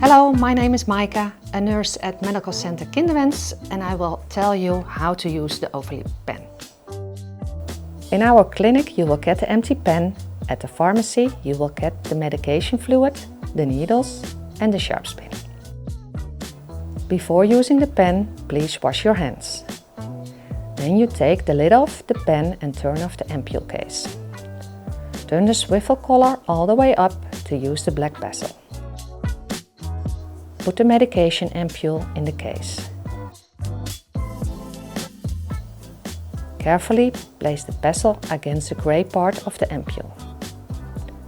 Hello, my name is Maaike, a nurse at Medical Center Kinderwens, and I will tell you how to use the Ovaleap pen. In our clinic you will get the empty pen. At the pharmacy you will get the medication fluid, the needles and the sharp spin. Before using the pen, please wash your hands. Then you take the lid off the pen and turn off the ampule case. Turn the swivel collar all the way up to use the black bezel. Put the medication ampule in the case. Carefully place the bezel against the grey part of the ampule.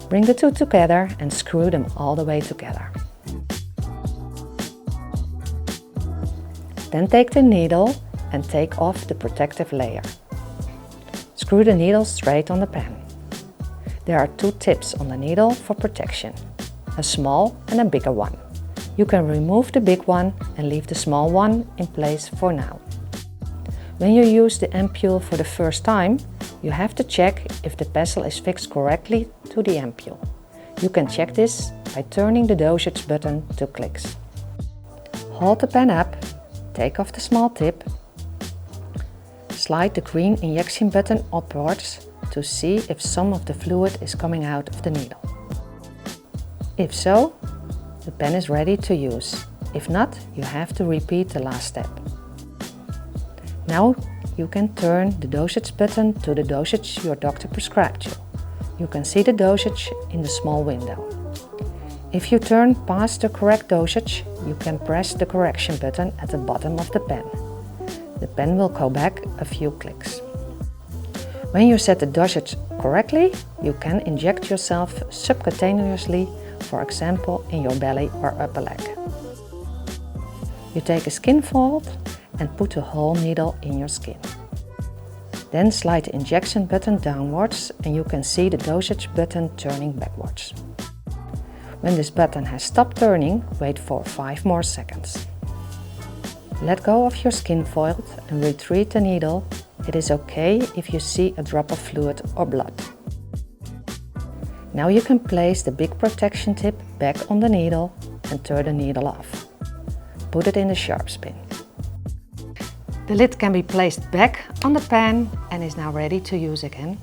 Bring the two together and screw them all the way together. Then take the needle and take off the protective layer. Screw the needle straight on the pen. There are two tips on the needle for protection, a small and a bigger one. You can remove the big one and leave the small one in place for now. When you use the ampule for the first time, you have to check if the bezel is fixed correctly to the ampule. You can check this by turning the dosage button 2 clicks. Hold the pen up, take off the small tip, slide the green injection button upwards to see if some of the fluid is coming out of the needle. If so, the pen is ready to use. If not, you have to repeat the last step. Now you can turn the dosage button to the dosage your doctor prescribed you. You can see the dosage in the small window. If you turn past the correct dosage, you can press the correction button at the bottom of the pen. The pen will go back a few clicks. When you set the dosage correctly, you can inject yourself subcutaneously, for example in your belly or upper leg. You take a skin fold and put the whole needle in your skin. Then slide the injection button downwards and you can see the dosage button turning backwards. When this button has stopped turning, wait for 5 more seconds. Let go of your skin fold and retrieve the needle. It is okay if you see a drop of fluid or blood. Now you can place the big protection tip back on the needle and turn the needle off. Put it in the sharp spin. The lid can be placed back on the pen and is now ready to use again.